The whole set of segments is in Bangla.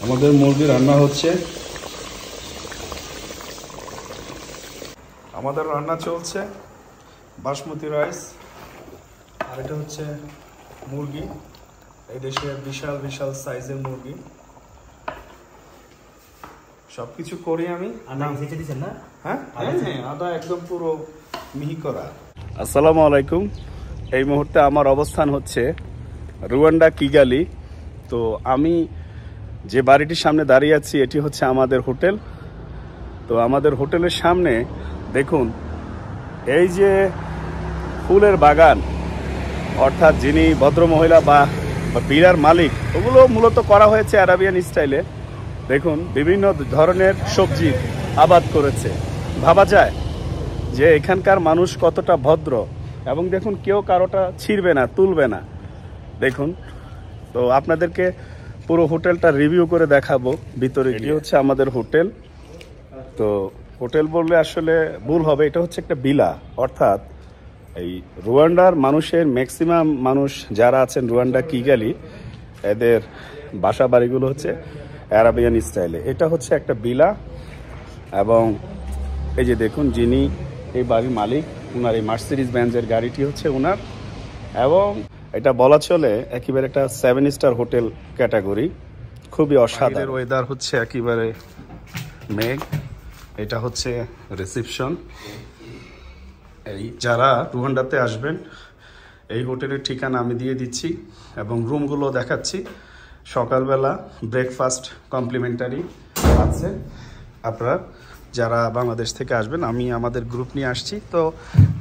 আমাদের মুরগি রান্না হচ্ছে। আমাদের রান্না চলছে বাসমতি রাইস, আর এটা হচ্ছে মুরগি, এই দেশের বিশাল বিশাল সাইজের মুরগি। সবকিছু করি আমি। হ্যাঁ, আদা একদম পুরো মিহি করা। আসসালামু আলাইকুম। এই মুহূর্তে আমার অবস্থান হচ্ছে রুয়ান্ডা কিগালি। তো আমি যে বাড়িটির সামনে দাঁড়িয়ে আছি এটি হচ্ছে আমাদের হোটেল। তো আমাদের হোটেলের সামনে দেখুন এই যে ফুলের বাগান, অর্থাৎ যিনি ভদ্রমহিলা বা বিড়ার মালিক, ওগুলো মূলত করা হয়েছে আরাবিয়ান স্টাইলে। দেখুন বিভিন্ন ধরনের সবজি আবাদ করেছে। ভাবা যায় যে এখানকার মানুষ কতটা ভদ্র, এবং দেখুন কেউ কারোটা ছিঁড়বে না, তুলবে না। দেখুন, তো আপনাদেরকে পুরো হোটেলটা রিভিউ করে দেখাবো ভিতরে। এটি হচ্ছে আমাদের হোটেল। তো হোটেল বললে আসলে ভুল হবে, এটা হচ্ছে একটা ভিলা। অর্থাৎ এই রুয়ান্ডার মানুষের ম্যাক্সিমাম মানুষ যারা আছেন রুয়ান্ডা কিগালি, এদের বাসা বাড়িগুলো হচ্ছে আরাবিয়ান স্টাইলে। এটা হচ্ছে একটা ভিলা, এবং এই যে দেখুন যিনি এই বাড়ির মালিক, ওনার এই মার্সিডিজ বেঞ্জের গাড়িটি হচ্ছে ওনার। এবং এটা বলা চলে একেবারে একটা 7 স্টার হোটেল ক্যাটাগরি। খুবই অসাধারণ। ওয়েদার হচ্ছে একেবারে মেঘ। এটা হচ্ছে রিসেপশন। এই যারা রুয়ান্ডাতে আসবেন এই হোটেলের ঠিকানা আমি দিয়ে দিচ্ছি, এবং রুমগুলো দেখাচ্ছি। সকালবেলা ব্রেকফাস্ট কমপ্লিমেন্টারি আছে। আপনারা যারা বাংলাদেশ থেকে আসবেন, আমি আমাদের গ্রুপ নিয়ে আসছি, তো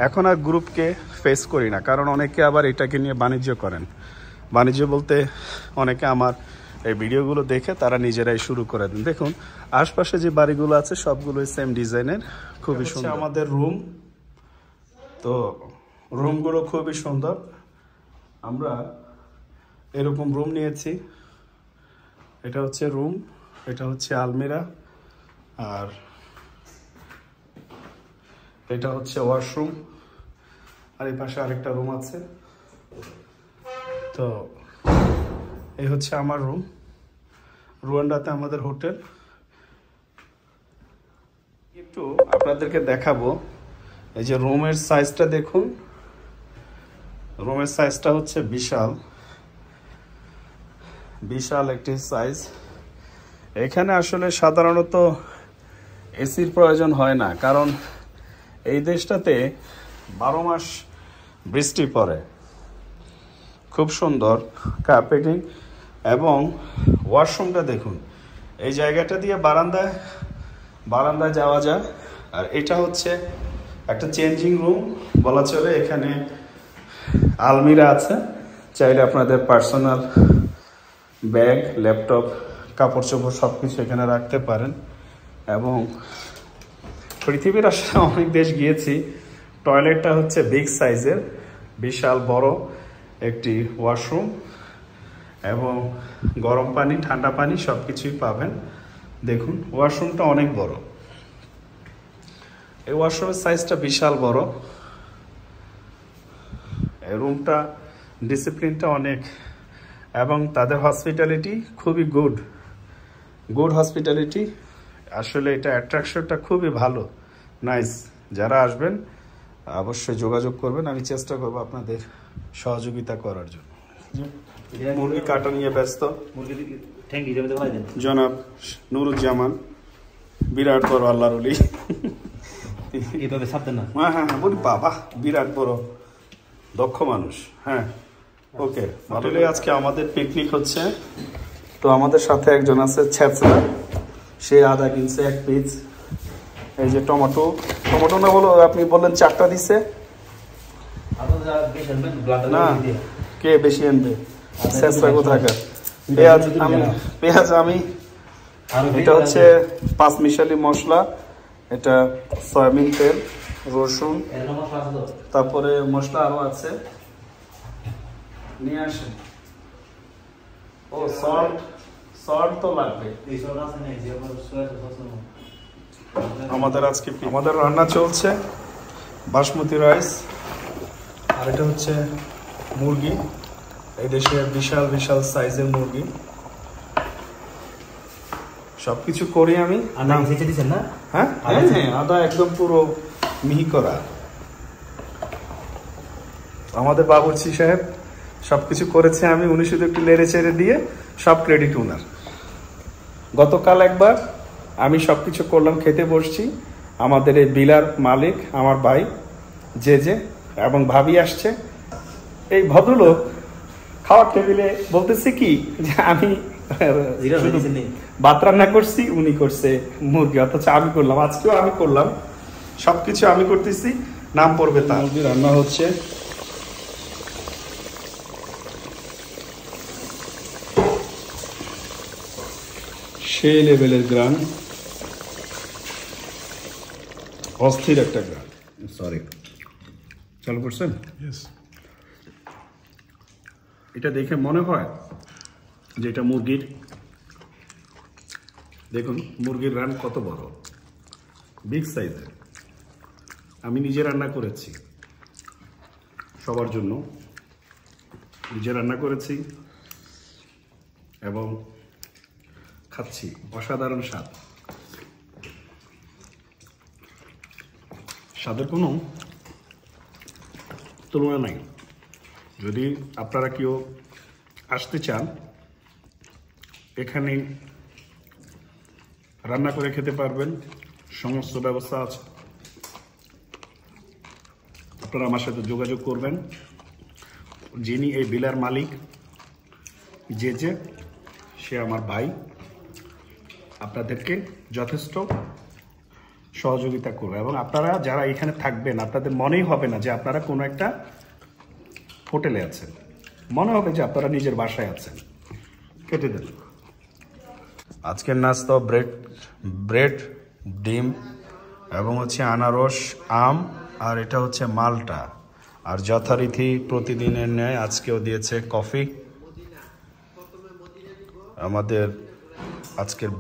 এখন আর গ্রুপকে ফেস করি না, কারণ অনেকে আবার এটাকে নিয়ে বাণিজ্য করেন। বাণিজ্য বলতে অনেকে আমার এই ভিডিওগুলো দেখে তারা নিজেরাই শুরু করে দেন। দেখুন আশপাশে যে বাড়িগুলো আছে সবগুলোই সেম ডিজাইনের, খুবই সুন্দর। আমাদের রুম, তো রুমগুলো খুবই সুন্দর। আমরা এরকম রুম নিয়েছি। এটা হচ্ছে রুম, এটা হচ্ছে আলমিরা, আর এটা হচ্ছে ওয়াশরুম, আর এই পাশে আরেকটা রুম আছে। তো এই হচ্ছে আমার রুম। রুয়ান্ডাতে আমাদের হোটেল। একটু আপনাদেরকে দেখাবো, এই যে রুমের সাইজটা দেখুন। রুমের সাইজটা হচ্ছে বিশাল বিশাল একটি সাইজ। এখানে আসলে সাধারণত এসির প্রয়োজন হয় না, কারণ এই দেশটাতে 12 মাস বৃষ্টি পড়ে। খুব সুন্দর কার্পেটিং, এবং ওয়াশরুমটা দেখুন। এই জায়গাটা দিয়ে বারান্দায় যাওয়া যায়। আর এটা হচ্ছে একটা চেঞ্জিং রুম বলা চলে। এখানে আলমিরা আছে, চাইলে আপনাদের পার্সোনাল ব্যাগ, ল্যাপটপ, কাপড় চোপড় সব কিছু এখানে রাখতে পারেন। এবং পৃথিবীর আসলে অনেক দেশ গিয়েছি, টয়লেটটা হচ্ছে বিগ সাইজের, বিশাল বড় একটি ওয়াশরুম, এবং গরম পানি, ঠান্ডা পানি সব কিছুই পাবেন। দেখুন ওয়াশরুমটা অনেক বড়। এই ওয়াশরুমের সাইজটা বিশাল বড়। এই রুমটা ডিসিপ্লিনটা অনেক, এবং তাদের হসপিটালিটি খুবই গুড হসপিটালিটি। আসলে এটা অ্যাট্রাকশনটা খুবই ভালো, নাইস। যারা আসবেন অবশ্যই যোগাযোগ করবেন, আমি চেষ্টা করব আপনাদের সহযোগিতা করার জন্য। মুরগি কাটা নিয়ে ব্যস্ত জনাব নুরুজ্জামান, বিরাট বড় আল্লাহর ওলি। হ্যাঁ, বলি বাবা, বিরাট বড় দক্ষ মানুষ। হ্যাঁ, ওকে। হোটেলে আজকে আমাদের পিকনিক হচ্ছে। তো আমাদের সাথে একজন আছে ছেঁচড়া, সে আদা কিনছে 1 পিস। এই যে টমেটো না, বলো আপনি বললেন 4টা দিছে না, কে বেশি আনবে? ছেঁচড়া কোথাকার। পেঁয়াজ আমি এটা হচ্ছে 5 মিশালি মশলা, এটা সয়াবিন তেল, রসুন, তারপরে মশলা আরো আছে, নিয়ে আসেন। ও সল্ট তো লাগবে। আমাদের রান্না চলছে বাসমতি রাইস, আর এটা হচ্ছে মুরগি, এই দেশের বিশাল বিশাল সাইজের মুরগি। সবকিছু করি আমি। হ্যাঁ হ্যাঁ, আদা একদম পুরো মিহি করা। আমাদের বাবুর্চি সাহেব সবকিছু করেছে আমি, উনি শুধু একটু নেড়ে চেড়ে দিয়ে সব ক্রেডিট উনার। গতকাল একবার আমি সবকিছু করলাম, খেতে বসছি, আমাদের এই বিলার মালিক আমার ভাই যে এবং ভাবি আসছে। এই ভদ্রলোক খাওয়ার টেবিলে বলতেছে কি যে আমি ভাত রান্না করছি, উনি করছে মুরগি, অথচ আমি করলাম, আজকেও আমি করলাম, সবকিছু আমি করতেছি, নাম পড়বে তার। মুরগি রান্না হচ্ছে, সেই লেভেলের গ্রান, অস্থির একটা গ্রান। সরি, চালু করছেন? এটা দেখে মনে হয় যে এটা মুরগির, দেখুন মুরগির রান কত বড়, বিগ সাইজের। আমি নিজে রান্না করেছি, সবার জন্য নিজে রান্না করেছি এবং খাচ্ছি, অসাধারণ স্বাদ। স্বাদের কোনো তুলনা নাই। যদি আপনারা কেউ আসতে চান, এখানে রান্না করে খেতে পারবেন, সমস্ত ব্যবস্থা আছে। আপনারা আমার সাথে যোগাযোগ করবেন। যিনি এই বিলার মালিক যে সে আমার ভাই, আপনাদেরকে যথেষ্ট সহযোগিতা করবে এবং আপনারা যারা এখানে থাকবেন আপনাদের মনেই হবে না যে আপনারা কোনো একটা হোটেলে আছেন, মনে হবে যে আপনারা নিজের বাসায় আছেন। কেটে দেন। আজকের নাস্তা ব্রেড, ডিম এবং হচ্ছে আনারস, আম, আর এটা হচ্ছে মালটা। আর যথারীতি প্রতিদিনের ন্যায় আজকেও দিয়েছে কফি। আমাদের আজকের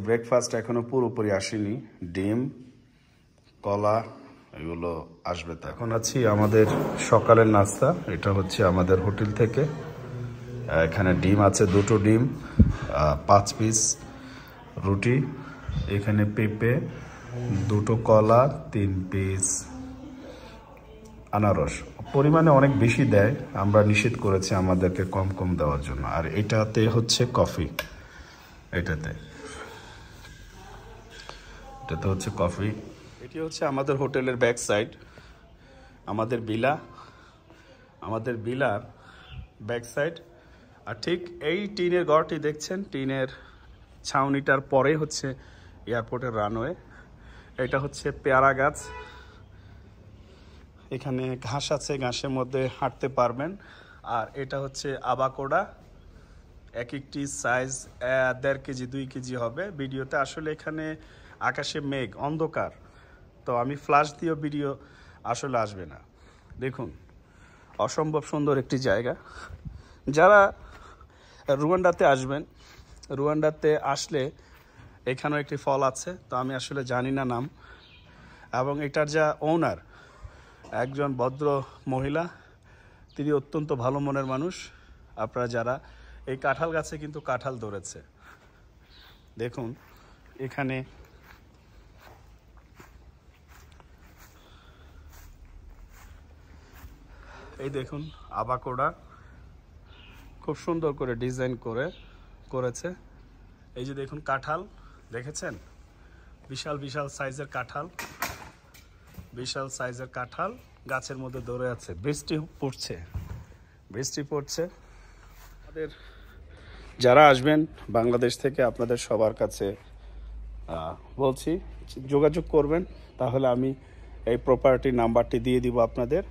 ব্রেকফাস্ট এখনো পুরোপুরি আসেনি। ডিম, কলা এগুলো আসবে। তো এখন আছি আমাদের সকালের নাস্তা, এটা হচ্ছে আমাদের হোটেল থেকে। এখানে ডিম আছে, 2টো ডিম, 5 পিস রুটি, এখানে পেঁপে, 2টো কলা, 3 পিস আনারস। পরিমাণে অনেক বেশি দেয়, আমরা নিষেধ করেছি আমাদেরকে কম দেওয়ার জন্য। আর এটাতে হচ্ছে কফি, এটাতে হচ্ছে কফি। এটি হচ্ছে আমাদের হোটেলের ব্যাক সাইড, আমাদের বিলার ব্যাক সাইড। আর ঠিক এই টিনের ঘরটি দেখছেন, টিনের ছাউনিটার পরে হচ্ছে এয়ারপোর্টের রানওয়ে। এটা হচ্ছে পেয়ারা গাছ, এখানে ঘাস আছে, ঘাসের মধ্যে হাঁটতে পারবেন। আর এটা হচ্ছে আবাকোডা, এক একটি সাইজ 1.5 কেজি 2 কেজি হবে। ভিডিওতে আসলে এখানে আকাশে মেঘ, অন্ধকার, তো আমি ফ্ল্যাশ দিয়েও ভিডিও আসলে আসবে না। দেখুন অসম্ভব সুন্দর একটি জায়গা। যারা রুয়ান্ডাতে আসবেন, রুয়ান্ডাতে আসলে এখানেও একটি ফল আছে, তো আমি আসলে জানি না নাম। এবং এটার যা ওনার, একজন ভদ্র মহিলা, তিনি অত্যন্ত ভালো মনের মানুষ। আপনারা যারা এই কাঁঠাল গাছে কিন্তু কাঁঠাল ধরেছে, দেখুন এখানে এই দেখুন আবাকোডা খুব সুন্দর করে ডিজাইন করেছে। এই যে দেখুন কাঁঠাল, দেখেছেন বিশাল সাইজের কাঁঠাল গাছের মধ্যে ধরে আছে। বৃষ্টি পড়ছে। আমাদের যারা আসবেন বাংলাদেশ থেকে, আপনাদের সবার কাছে বলছি যোগাযোগ করবেন, তাহলে আমি এই প্রপার্টি নাম্বারটি দিয়ে দিব আপনাদের।